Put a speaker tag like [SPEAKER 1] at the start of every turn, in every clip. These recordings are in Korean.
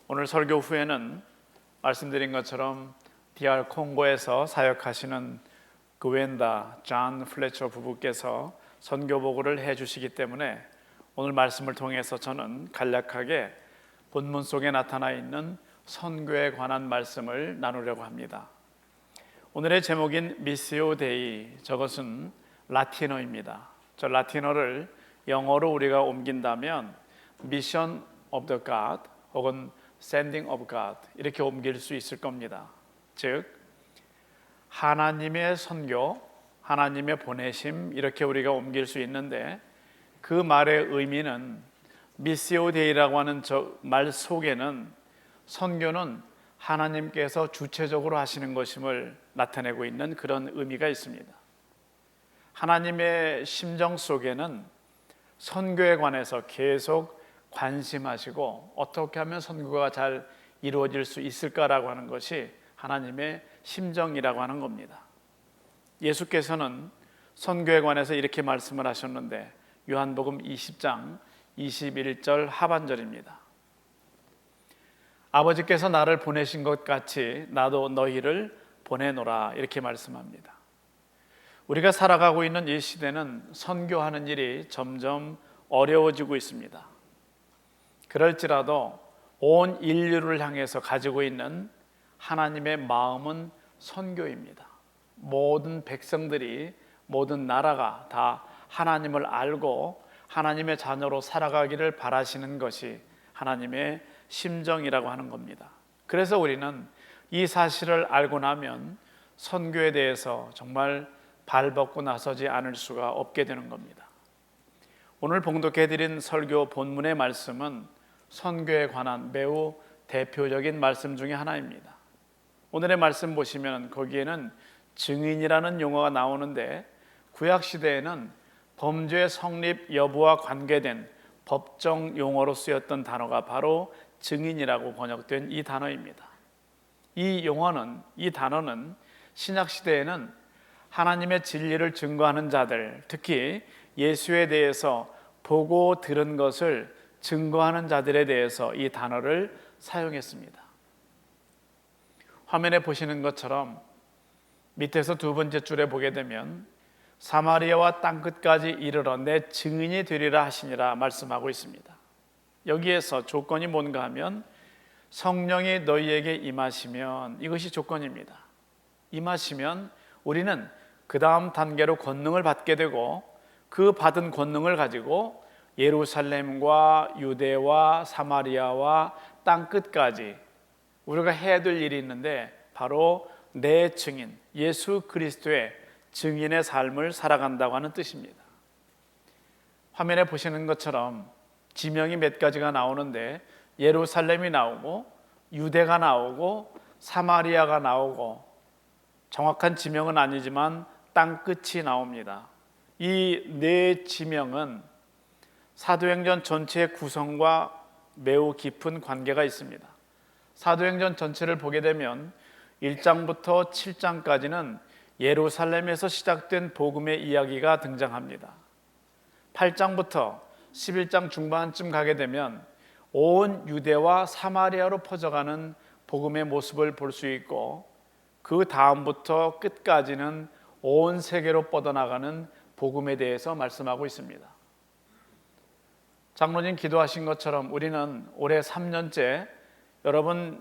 [SPEAKER 1] 오늘 설교 후에는 말씀드린 것처럼 DR 콩고에서 사역하시는 그웬다 존 플래처 부부께서 선교 보고를 해주시기 때문에 오늘 말씀을 통해서 저는 간략하게 본문 속에 나타나 있는 선교에 관한 말씀을 나누려고 합니다. 오늘의 제목인 미시오 데이, 저것은 라틴어입니다. 저 라틴어를 영어로 우리가 옮긴다면 Mission of the God 혹은 Sending of God 이렇게 옮길 수 있을 겁니다. 즉 하나님의 선교, 하나님의 보내심 이렇게 우리가 옮길 수 있는데, 그 말의 의미는 미시오 데이라고 하는 저 말 속에는 선교는 하나님께서 주체적으로 하시는 것임을 나타내고 있는 그런 의미가 있습니다. 하나님의 심정 속에는 선교에 관해서 계속 관심하시고 어떻게 하면 선교가 잘 이루어질 수 있을까라고 하는 것이 하나님의 심정이라고 하는 겁니다. 예수께서는 선교에 관해서 이렇게 말씀을 하셨는데, 요한복음 20장 21절 하반절입니다. 아버지께서 나를 보내신 것 같이 나도 너희를 보내노라, 이렇게 말씀합니다. 우리가 살아가고 있는 이 시대는 선교하는 일이 점점 어려워지고 있습니다. 그럴지라도 온 인류를 향해서 가지고 있는 하나님의 마음은 선교입니다. 모든 백성들이, 모든 나라가 다 하나님을 알고 하나님의 자녀로 살아가기를 바라시는 것이 하나님의 심정이라고 하는 겁니다. 그래서 우리는 이 사실을 알고 나면 선교에 대해서 정말 발벗고 나서지 않을 수가 없게 되는 겁니다. 오늘 봉독해드린 설교 본문의 말씀은 선교에 관한 매우 대표적인 말씀 중에 하나입니다. 오늘의 말씀 보시면 거기에는 증인이라는 용어가 나오는데, 구약시대에는 범죄의 성립 여부와 관계된 법정 용어로 쓰였던 단어가 바로 증인이라고 번역된 이 단어입니다. 이 용어는, 이 단어는 신약시대에는 하나님의 진리를 증거하는 자들, 특히 예수에 대해서 보고 들은 것을 증거하는 자들에 대해서 이 단어를 사용했습니다. 화면에 보시는 것처럼 밑에서 두 번째 줄에 보게 되면 사마리아와 땅끝까지 이르러 내 증인이 되리라 하시니라 말씀하고 있습니다. 여기에서 조건이 뭔가 하면 성령이 너희에게 임하시면, 이것이 조건입니다. 임하시면 우리는 그 다음 단계로 권능을 받게 되고, 그 받은 권능을 가지고 예루살렘과 유대와 사마리아와 땅끝까지 우리가 해야 될 일이 있는데, 바로 내 증인, 예수 그리스도의 증인의 삶을 살아간다고 하는 뜻입니다. 화면에 보시는 것처럼 지명이 몇 가지가 나오는데, 예루살렘이 나오고 유대가 나오고 사마리아가 나오고, 정확한 지명은 아니지만 땅끝이 나옵니다. 이 네 지명은 사도행전 전체의 구성과 매우 깊은 관계가 있습니다. 사도행전 전체를 보게 되면 1장부터 7장까지는 예루살렘에서 시작된 복음의 이야기가 등장합니다. 8장부터 11장 중반쯤 가게 되면 온 유대와 사마리아로 퍼져가는 복음의 모습을 볼 수 있고, 그 다음부터 끝까지는 온 세계로 뻗어나가는 복음에 대해서 말씀하고 있습니다. 장로님 기도하신 것처럼 우리는 올해 3년째 여러분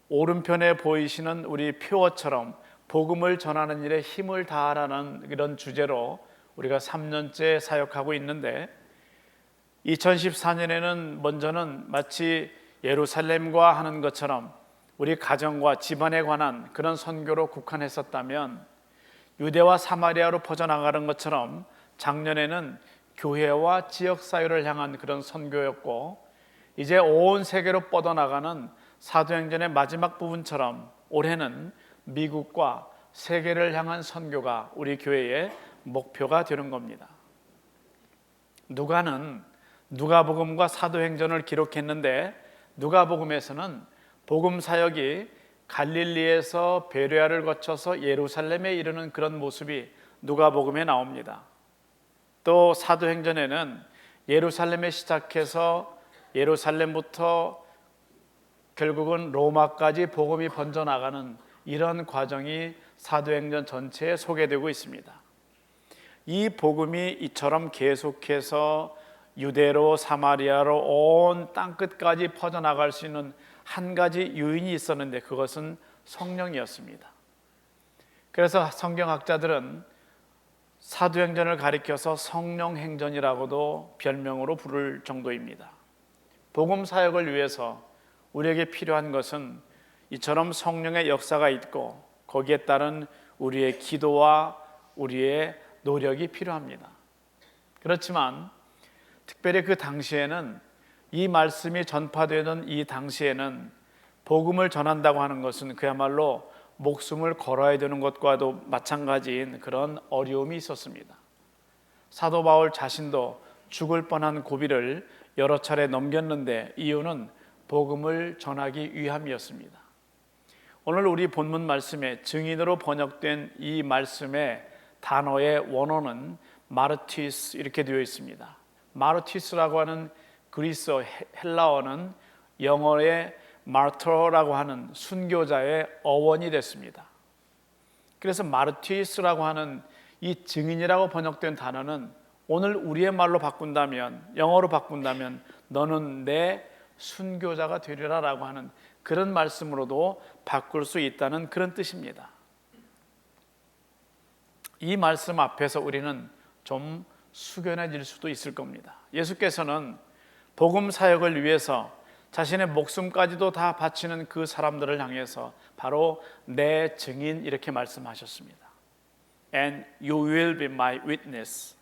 [SPEAKER 1] 오른편에 보이시는 우리 표어처럼 복음을 전하는 일에 힘을 다하라는 이런 주제로 우리가 3년째 사역하고 있는데, 2014년에는 먼저는 마치 예루살렘과 하는 것처럼 우리 가정과 집안에 관한 그런 선교로 국한했었다면, 유대와 사마리아로 퍼져나가는 것처럼 작년에는 교회와 지역사회를 향한 그런 선교였고, 이제 온 세계로 뻗어나가는 사도행전의 마지막 부분처럼 올해는 미국과 세계를 향한 선교가 우리 교회의 목표가 되는 겁니다. 누가는 누가복음과 사도행전을 기록했는데, 누가복음에서는 복음 사역이 갈릴리에서 베레아를 거쳐서 예루살렘에 이르는 그런 모습이 누가복음에 나옵니다. 또 사도행전에는 예루살렘에 시작해서 예루살렘부터 결국은 로마까지 복음이 번져나가는 이런 과정이 사도행전 전체에 소개되고 있습니다. 이 복음이 이처럼 계속해서 유대로 사마리아로 온 땅끝까지 퍼져나갈 수 있는 한 가지 요인이 있었는데 그것은 성령이었습니다. 그래서 성경학자들은 사도행전을 가리켜서 성령행전이라고도 별명으로 부를 정도입니다. 복음 사역을 위해서 우리에게 필요한 것은 이처럼 성령의 역사가 있고 거기에 따른 우리의 기도와 우리의 노력이 필요합니다. 그렇지만 특별히 그 당시에는 이 말씀이 전파되는 이 당시에는 복음을 전한다고 하는 것은 그야말로 목숨을 걸어야 되는 것과도 마찬가지인 그런 어려움이 있었습니다. 사도 바울 자신도 죽을 뻔한 고비를 여러 차례 넘겼는데 이유는 복음을 전하기 위함이었습니다. 오늘 우리 본문 말씀에 증인으로 번역된 이 말씀의 단어의 원어는 마르티스 이렇게 되어 있습니다. 마르티스라고 하는 그리스어 헬라어는 영어의 마르터라고 하는 순교자의 어원이 됐습니다. 그래서 마르티스라고 하는 이 증인이라고 번역된 단어는 오늘 우리의 말로 바꾼다면, 영어로 바꾼다면 너는 내 순교자가 되리라 라고 하는 그런 말씀으로도 바꿀 수 있다는 그런 뜻입니다. 이 말씀 앞에서 우리는 좀 숙연해질 수도 있을 겁니다. 예수께서는 복음 사역을 위해서 자신의 목숨까지도 다 바치는 그 사람들을 향해서 바로 내 증인 이렇게 말씀하셨습니다. And you will be my witness.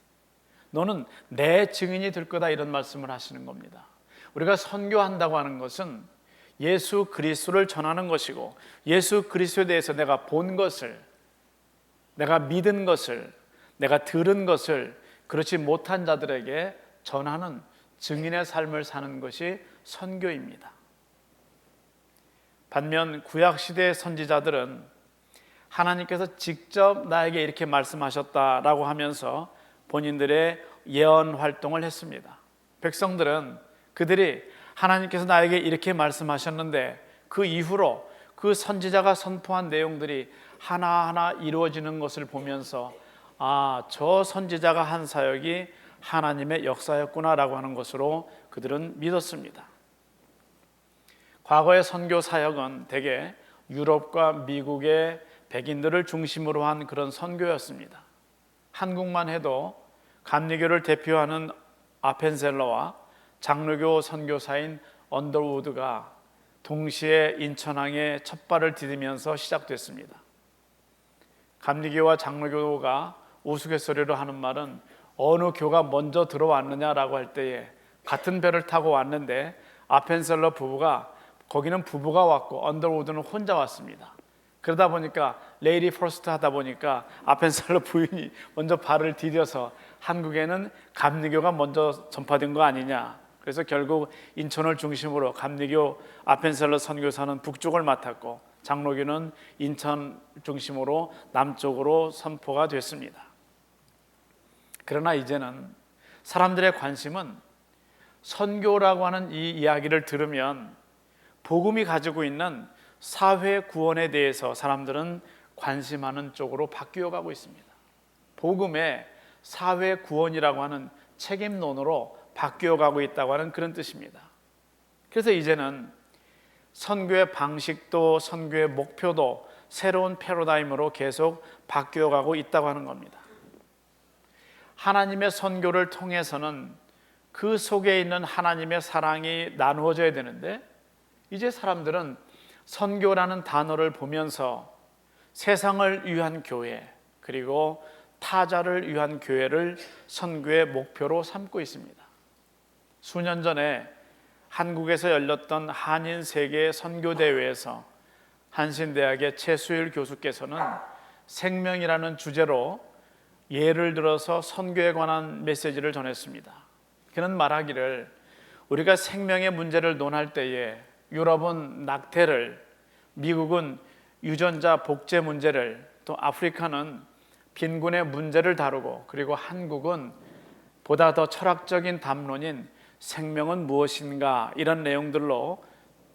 [SPEAKER 1] 너는 내 증인이 될 거다 이런 말씀을 하시는 겁니다. 우리가 선교한다고 하는 것은 예수 그리스도를 전하는 것이고 예수 그리스도에 대해서 내가 본 것을, 내가 믿은 것을, 내가 들은 것을 그렇지 못한 자들에게 전하는 증인의 삶을 사는 것이 선교입니다. 반면 구약시대의 선지자들은 하나님께서 직접 나에게 이렇게 말씀하셨다라고 하면서 본인들의 예언 활동을 했습니다. 백성들은 그들이 하나님께서 나에게 이렇게 말씀하셨는데 그 이후로 그 선지자가 선포한 내용들이 하나하나 이루어지는 것을 보면서 저 선지자가 한 사역이 하나님의 역사였구나라고 하는 것으로 그들은 믿었습니다. 과거의 선교 사역은 대개 유럽과 미국의 백인들을 중심으로 한 그런 선교였습니다. 한국만 해도 감리교를 대표하는 아펜셀러와 장로교 선교사인 언더우드가 동시에 인천항에 첫 발을 디디면서 시작됐습니다. 감리교와 장로교가 우스갯소리로 하는 말은 어느 교가 먼저 들어왔느냐라고 할 때에 같은 배를 타고 왔는데 아펜셀러 부부가 거기는 부부가 왔고 언더우드는 혼자 왔습니다. 그러다 보니까 레이디 퍼스트 하다 보니까 아펜셀러 부인이 먼저 발을 디뎌서 한국에는 감리교가 먼저 전파된 거 아니냐. 그래서 결국 인천을 중심으로 감리교 아펜셀러 선교사는 북쪽을 맡았고 장로교는 인천 중심으로 남쪽으로 선포가 됐습니다. 그러나 이제는 사람들의 관심은 선교라고 하는 이 이야기를 들으면 복음이 가지고 있는 사회 구원에 대해서 사람들은 관심하는 쪽으로 바뀌어 가고 있습니다. 복음의 사회 구원이라고 하는 책임론으로 바뀌어 가고 있다고 하는 그런 뜻입니다. 그래서 이제는 선교의 방식도 선교의 목표도 새로운 패러다임으로 계속 바뀌어 가고 있다고 하는 겁니다. 하나님의 선교를 통해서는 그 속에 있는 하나님의 사랑이 나누어져야 되는데 이제 사람들은 선교라는 단어를 보면서 세상을 위한 교회 그리고 타자를 위한 교회를 선교의 목표로 삼고 있습니다. 수년 전에 한국에서 열렸던 한인 세계 선교대회에서 한신대학의 최수일 교수께서는 생명이라는 주제로 예를 들어서 선교에 관한 메시지를 전했습니다. 그는 말하기를 우리가 생명의 문제를 논할 때에 유럽은 낙태를, 미국은 유전자 복제 문제를, 또 아프리카는 빈곤의 문제를 다루고 그리고 한국은 보다 더 철학적인 담론인 생명은 무엇인가 이런 내용들로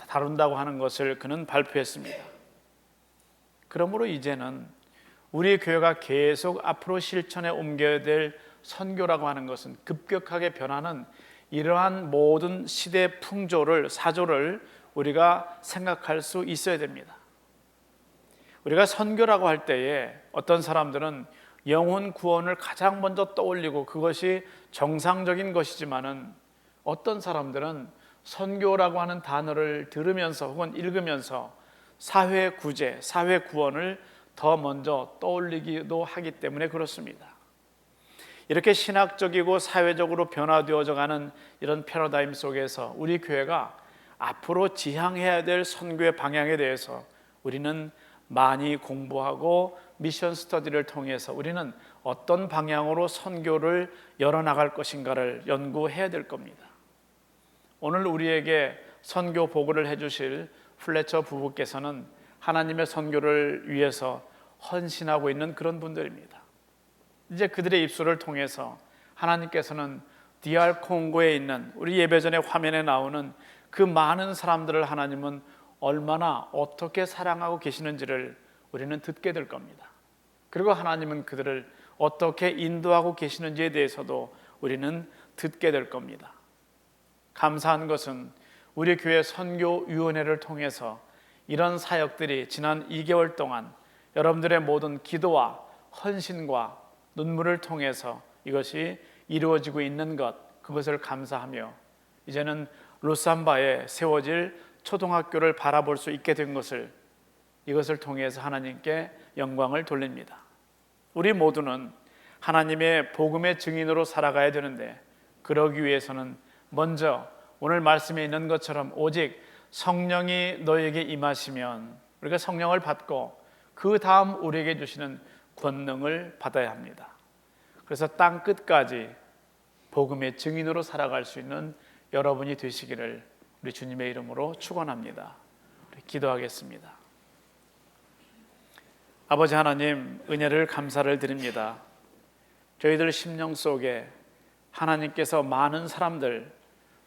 [SPEAKER 1] 다룬다고 하는 것을 그는 발표했습니다. 그러므로 이제는 우리 교회가 계속 앞으로 실천에 옮겨야 될 선교라고 하는 것은 급격하게 변하는 이러한 모든 시대 풍조를, 사조를 우리가 생각할 수 있어야 됩니다. 우리가 선교라고 할 때에 어떤 사람들은 영혼 구원을 가장 먼저 떠올리고 그것이 정상적인 것이지만은 어떤 사람들은 선교라고 하는 단어를 들으면서 혹은 읽으면서 사회 구제, 사회 구원을 더 먼저 떠올리기도 하기 때문에 그렇습니다. 이렇게 신학적이고 사회적으로 변화되어져 가는 이런 패러다임 속에서 우리 교회가 앞으로 지향해야 될 선교의 방향에 대해서 우리는 많이 공부하고 미션 스터디를 통해서 우리는 어떤 방향으로 선교를 열어나갈 것인가를 연구해야 될 겁니다. 오늘 우리에게 선교 보고를 해주실 플래처 부부께서는 하나님의 선교를 위해서 헌신하고 있는 그런 분들입니다. 이제 그들의 입술을 통해서 하나님께서는 DR 콩고에 있는 우리 예배전의 화면에 나오는 그 많은 사람들을 하나님은 얼마나 어떻게 사랑하고 계시는지를 우리는 듣게 될 겁니다. 그리고 하나님은 그들을 어떻게 인도하고 계시는지에 대해서도 우리는 듣게 될 겁니다. 감사한 것은 우리 교회 선교위원회를 통해서 이런 사역들이 지난 2개월 동안 여러분들의 모든 기도와 헌신과 눈물을 통해서 이것이 이루어지고 있는 것, 그것을 감사하며 이제는 로삼바에 세워질 초등학교를 바라볼 수 있게 된 것을, 이것을 통해서 하나님께 영광을 돌립니다. 우리 모두는 하나님의 복음의 증인으로 살아가야 되는데 그러기 위해서는 먼저 오늘 말씀에 있는 것처럼 오직 성령이 너에게 임하시면 우리가 성령을 받고 그 다음 우리에게 주시는 권능을 받아야 합니다. 그래서 땅 끝까지 복음의 증인으로 살아갈 수 있는 여러분이 되시기를 우리 주님의 이름으로 축원합니다. 우리 기도하겠습니다. 아버지 하나님, 은혜를 감사를 드립니다. 저희들 심령 속에 하나님께서 많은 사람들,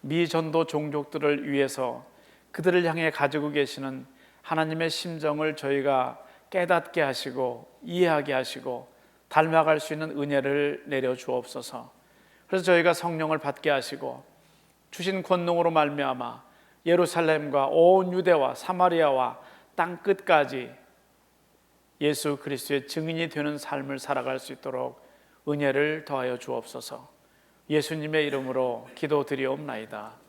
[SPEAKER 1] 미전도 종족들을 위해서 그들을 향해 가지고 계시는 하나님의 심정을 저희가 깨닫게 하시고 이해하게 하시고 닮아갈 수 있는 은혜를 내려 주옵소서. 그래서 저희가 성령을 받게 하시고 주신 권능으로 말미암아 예루살렘과 온 유대와 사마리아와 땅 끝까지 예수 그리스도의 증인이 되는 삶을 살아갈 수 있도록 은혜를 더하여 주옵소서. 예수님의 이름으로 기도드리옵나이다.